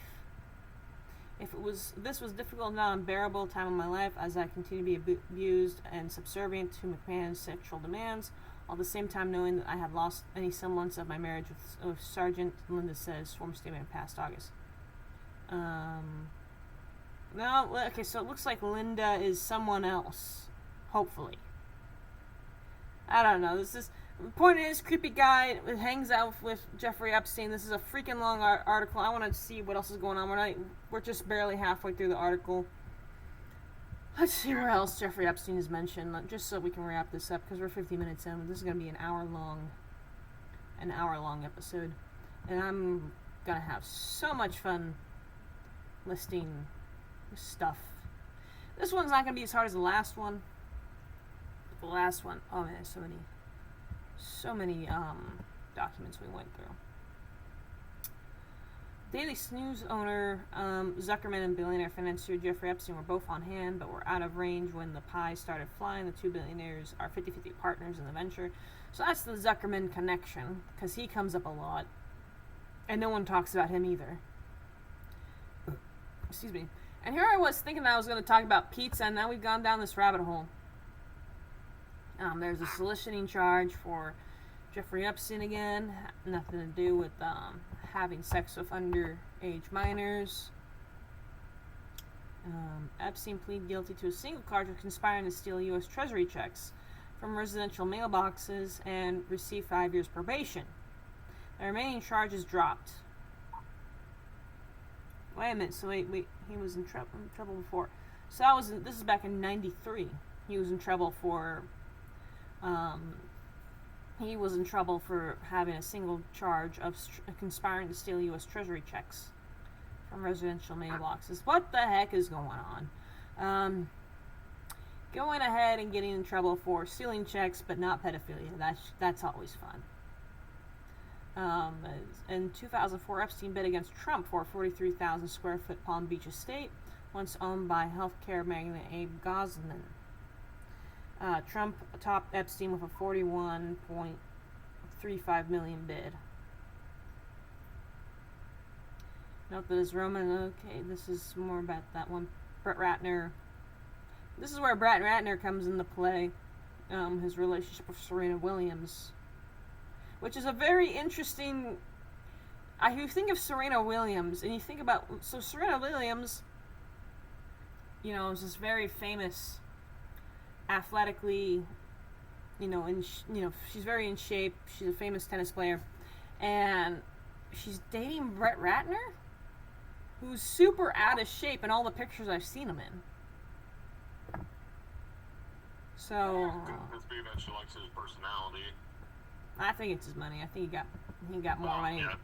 This was difficult, not unbearable time of my life as I continue to be abused and subservient to McMahon's sexual demands, all at the same time knowing that I had lost any semblance of my marriage with Sergeant, Linda says, sworn statement past August. No, okay, so it looks like Linda is someone else, hopefully. I don't know, the point is, creepy guy hangs out with Jeffrey Epstein. This is a freaking long article. I want to see what else is going on. We're just barely halfway through the article. Let's see where else Jeffrey Epstein is mentioned, just so we can wrap this up, because we're 50 minutes in. This is going to be an hour long episode. And I'm going to have so much fun listing stuff. This one's not going to be as hard as the last one. The last one, oh man, there's so many documents we went through. Daily Snooze owner Zuckerman and billionaire financier Jeffrey Epstein were both on hand, but were out of range when the pie started flying. The two billionaires are 50-50 partners in the venture. So that's the Zuckerman connection, because he comes up a lot. And no one talks about him either. Excuse me. And here I was thinking I was going to talk about pizza, and now we've gone down this rabbit hole. There's a soliciting charge for Jeffrey Epstein again. Nothing to do with having sex with underage minors. Epstein pleaded guilty to a single charge of conspiring to steal U.S. Treasury checks from residential mailboxes and received 5 years probation. The remaining charges dropped. Wait a minute. So wait, he was in trouble before. So this is back in '93. He was in trouble for. He was in trouble for having a single charge of conspiring to steal U.S. Treasury checks from residential mailboxes. What the heck is going on? Going ahead and getting in trouble for stealing checks, but not pedophilia. That's always fun. In 2004, Epstein bid against Trump for a 43,000 square foot Palm Beach estate, once owned by healthcare magnate Abe Gosman. Trump topped Epstein with a $41.35 million bid. Note that his Roman. Okay, this is more about that one. Brett Ratner. This is where Brett Ratner comes into play. His relationship with Serena Williams, which is a very interesting. You think of Serena Williams, and you think about Serena Williams. Is this very famous. Athletically, she's very in shape. She's a famous tennis player, and she's dating Brett Ratner, who's super out of shape in all the pictures I've seen him in. So, must be that she likes his personality. I think it's his money. I think he got more money. Yeah, I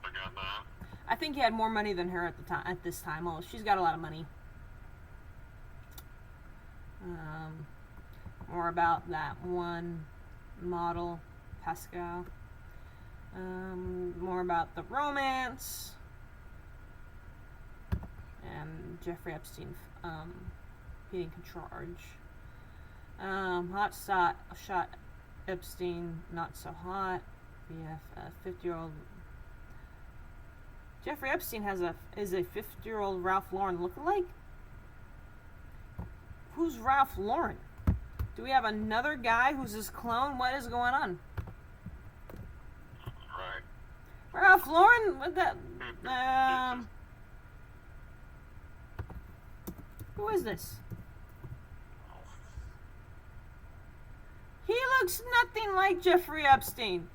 forgot that. I think he had more money than her at this time. Oh, she's got a lot of money. More about that one model, Pascau. More about the romance. And Jeffrey Epstein being in charge. Shot Epstein, not so hot. We have a 50-year-old. Jeffrey Epstein is a 50-year-old Ralph Lauren lookalike? Who's Ralph Lauren? Do we have another guy who's his clone? What is going on? Right. Ralph Lauren? What that? Who is this? He looks nothing like Jeffrey Epstein.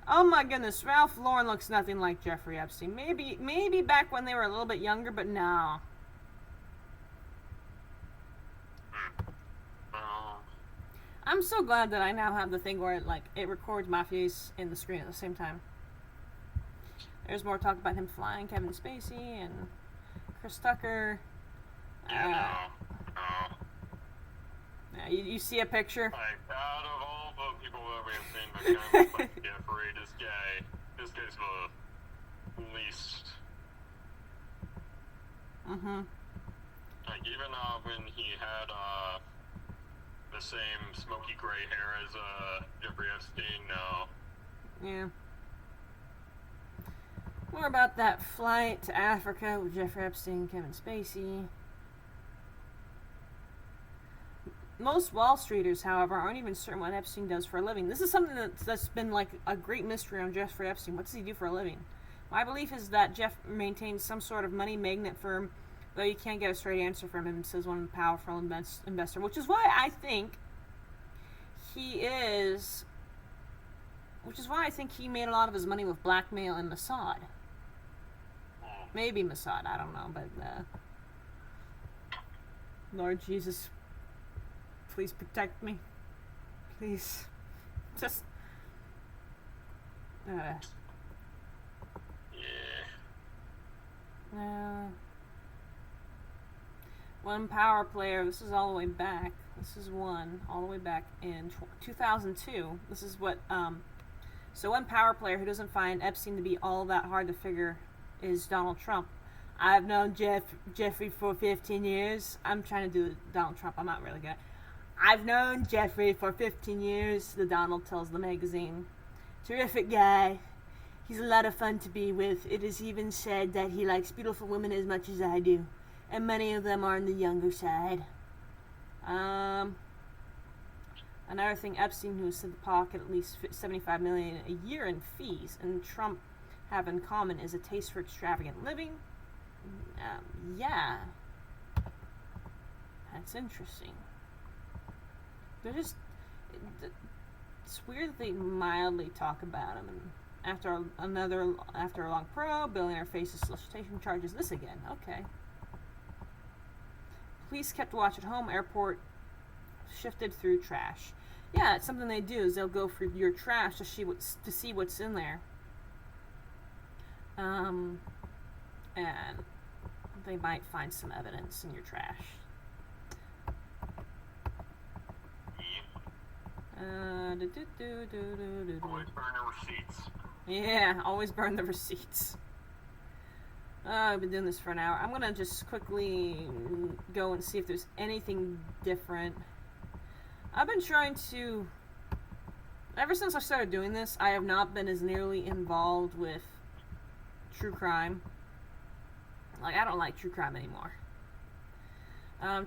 Oh my goodness, Ralph Lauren looks nothing like Jeffrey Epstein. Maybe back when they were a little bit younger, but no. I'm so glad that I now have the thing where it records my face in the screen at the same time. There's more talk about him flying, Kevin Spacey and Chris Tucker. Yeah, you see a picture? Out of all the people that we have seen that kind of like Jeffrey, this guy's the least. Mm-hmm. Even when he had the same smoky gray hair as Jeffrey Epstein, no. Yeah. More about that flight to Africa with Jeffrey Epstein and Kevin Spacey. Most Wall Streeters, however, aren't even certain what Epstein does for a living. This is something that's been like a great mystery on Jeffrey Epstein. What does he do for a living? My belief is that Jeff maintains some sort of money magnet firm, though you can't get a straight answer from him, says one powerful investor, which is why I think he made a lot of his money with blackmail and Mossad. Maybe Mossad, I don't know, but Lord Jesus, please protect me. Please. Just one power player, this is all the way back. This is one all the way back in 2002. This is what so one power player who doesn't find Epstein to be all that hard to figure is Donald Trump. I've known Jeffrey for 15 years. I'm trying to do Donald Trump. I'm not really good. I've known Jeffrey for 15 years, the Donald tells the magazine. Terrific guy. He's a lot of fun to be with. It is even said that he likes beautiful women as much as I do, and many of them are on the younger side. Another thing, Epstein, who is said to pocket at least $75 million a year in fees, and Trump have in common is a taste for extravagant living. Yeah, that's interesting. It's weird that they mildly talk about him, and after a long probe, billionaire faces solicitation charges. This again, okay. Police kept watch at home. Airport shifted through trash. Yeah, it's something they do. Is they'll go through your trash to see what's in there. And they might find some evidence in your trash. Always burn the receipts. Yeah, always burn the receipts. I've been doing this for an hour. I'm gonna just quickly go and see if there's anything different. I've been trying to... Ever since I started doing this, I have not been as nearly involved with true crime. Like, I don't like true crime anymore.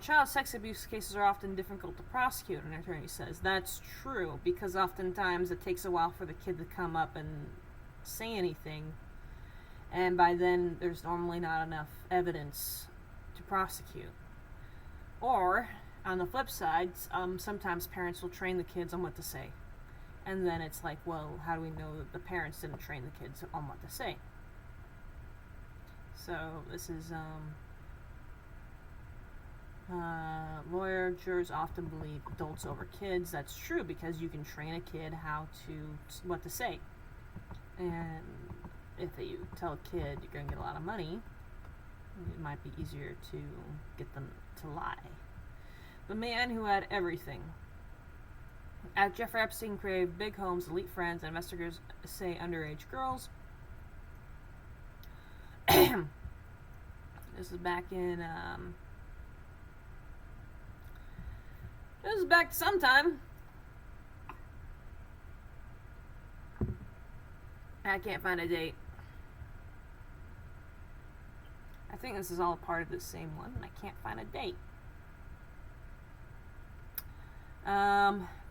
Child sex abuse cases are often difficult to prosecute, an attorney says. That's true, because oftentimes it takes a while for the kid to come up and say anything, and by then there's normally not enough evidence to prosecute. Or, on the flip side, sometimes parents will train the kids on what to say. And then it's like, well, how do we know that the parents didn't train the kids on what to say? So, this is, lawyer jurors often believe adults over kids. That's true, because you can train a kid what to say. And if you tell a kid you're going to get a lot of money, it might be easier to get them to lie. The man who had everything. Jeffrey Epstein created big homes, elite friends, and investigators say underage girls. This is back in, this is back sometime. I can't find a date. I think this is all part of the same one, and I can't find a date.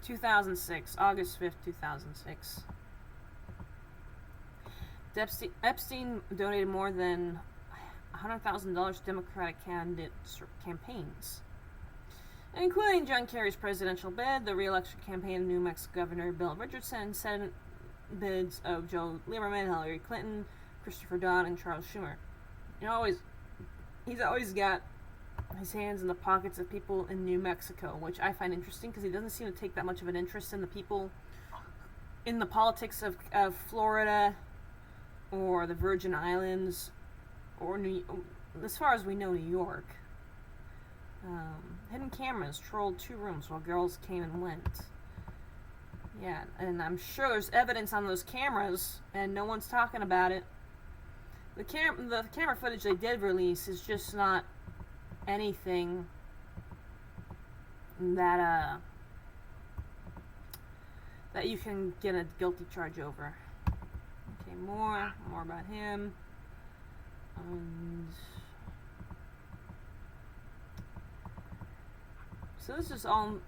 2006, August 5th, 2006. Epstein donated more than $100,000 to Democratic candidates' campaigns, including John Kerry's presidential bid, the re-election campaign of New Mexico Governor Bill Richardson, and Senate bids of Joe Lieberman, Hillary Clinton, Christopher Don, and Charles Schumer. He's always got his hands in the pockets of people in New Mexico, which I find interesting because he doesn't seem to take that much of an interest in the people in the politics of Florida or the Virgin Islands or as far as we know, New York. Hidden cameras trolled 2 rooms while girls came and went. Yeah, and I'm sure there's evidence on those cameras, and no one's talking about it. The camera footage they did release is just not anything that you can get a guilty charge over. Okay, more about him. And so this is all.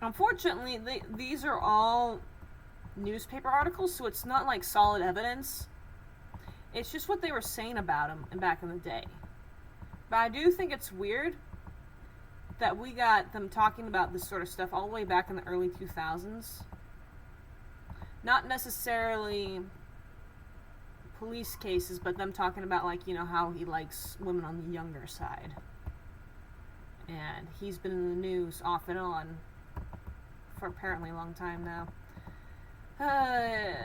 Unfortunately, these are all newspaper articles, so it's not like solid evidence. It's just what they were saying about him back in the day. But I do think it's weird that we got them talking about this sort of stuff all the way back in the early 2000s. Not necessarily police cases, but them talking about, like, you know, how he likes women on the younger side. And he's been in the news off and on for apparently a long time now. I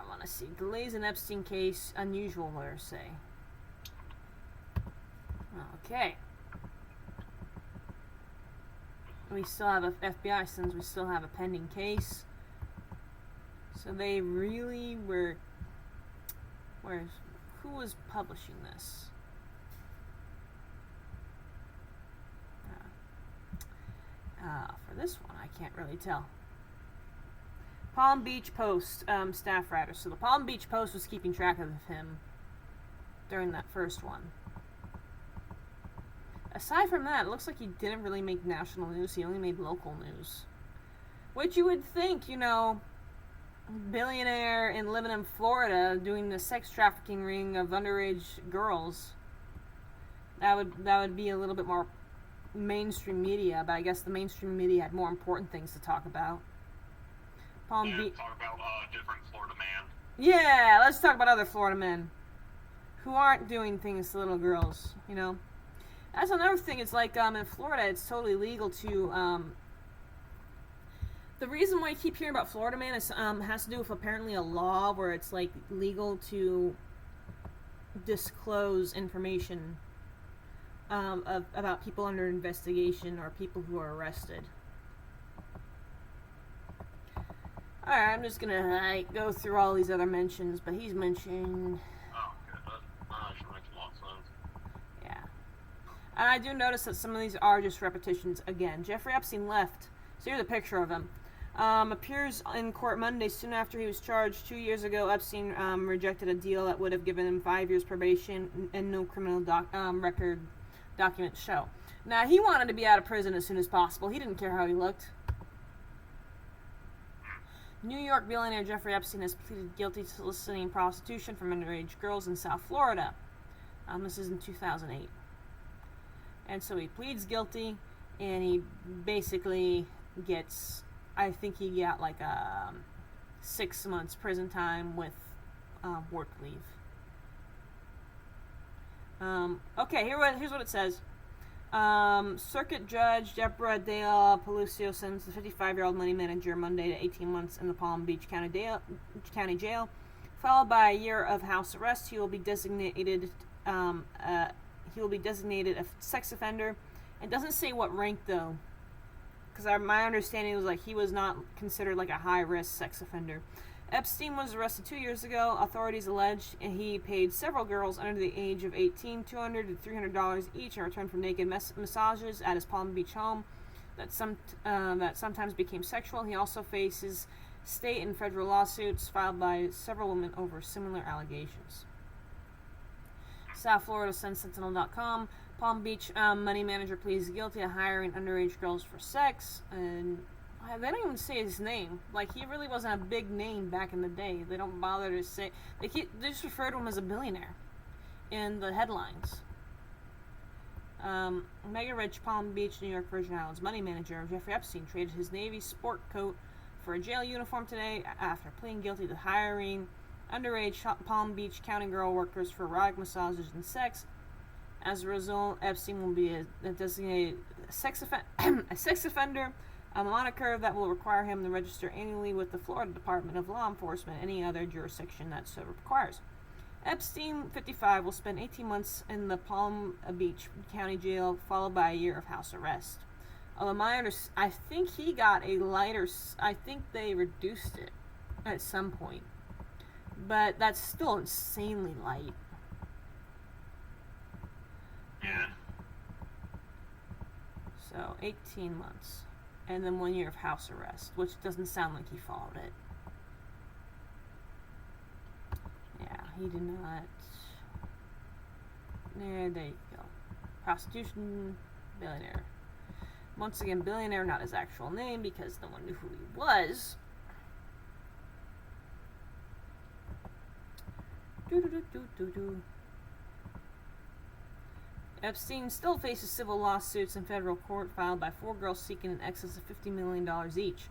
want to see. Delays in Epstein case, unusual, lawyers say. Okay. We still have a FBI, since we still have a pending case. So they really were. Who was publishing this? For this one, I can't really tell. Palm Beach Post staff writer. So the Palm Beach Post was keeping track of him during that first one. Aside from that, it looks like he didn't really make national news. He only made local news. Which you would think, you know, billionaire and living in Florida doing the sex trafficking ring of underage girls, that would be a little bit more mainstream media, but I guess the mainstream media had more important things to talk about. Talk about different Florida man. Yeah, let's talk about other Florida men who aren't doing things to little girls, you know. That's another thing. It's like in Florida, it's totally legal to. The reason why I keep hearing about Florida man is has to do with apparently a law where it's like legal to disclose information about people under investigation or people who are arrested. Alright, I'm just gonna go through all these other mentions, but he's mentioned. Oh, okay, that actually makes a lot of sense. Yeah. And I do notice that some of these are just repetitions again. Jeffrey Epstein left. So here's a picture of him. Appears in court Monday soon after he was charged 2 years ago. Epstein rejected a deal that would have given him 5 years probation and no criminal record documents show. Now, he wanted to be out of prison as soon as possible. He didn't care how he looked. New York billionaire Jeffrey Epstein has pleaded guilty to soliciting prostitution from underage girls in South Florida. This is in 2008. And so he pleads guilty, and he basically gets, I think he got like 6 months prison time with work leave. Okay, here's what it says. Circuit Judge Deborah Dale Pelucio sentenced the 55-year-old money manager Monday to 18 months in the Palm Beach County Jail, followed by a year of house arrest. He will be designated a sex offender. It doesn't say what rank though, because my understanding was like he was not considered like a high-risk sex offender. Epstein was arrested 2 years ago. Authorities allege he paid several girls under the age of 18 $200 to $300 each in return for naked massages at his Palm Beach home that sometimes became sexual. He also faces state and federal lawsuits filed by several women over similar allegations. South Florida Sentinel.com. Palm Beach money manager pleads guilty to hiring underage girls for sex, and they don't even say his name. Like, he really wasn't a big name back in the day. They don't bother to say. They just refer to him as a billionaire in the headlines. Mega rich Palm Beach, New York Virgin Islands money manager Jeffrey Epstein traded his Navy sport coat for a jail uniform today after pleading guilty to hiring underage Palm Beach County girl workers for erotic massages and sex. As a result, Epstein will be a designated sex offender, a moniker that will require him to register annually with the Florida Department of Law Enforcement, any other jurisdiction that so requires. Epstein, 55, will spend 18 months in the Palm Beach County Jail, followed by a year of house arrest. Although I think he got a lighter. I think they reduced it at some point, but that's still insanely light. Yeah. So 18 months. And then 1 year of house arrest, which doesn't sound like he followed it. Yeah, he did not. Yeah, there you go. Prostitution, billionaire. Once again, billionaire, not his actual name because no one knew who he was. Epstein still faces civil lawsuits in federal court filed by 4 girls seeking in excess of $50 million each.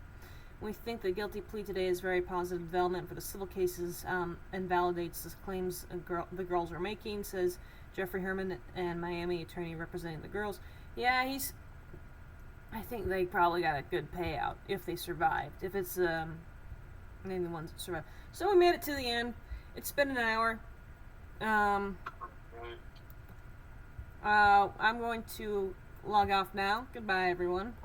We think the guilty plea today is very positive development for the civil cases and validates the claims the girls are making, says Jeffrey Herman, and Miami attorney representing the girls. Yeah, I think they probably got a good payout if they survived. If it's maybe the ones that survived. So we made it to the end. It's been an hour. I'm going to log off now. Goodbye, everyone.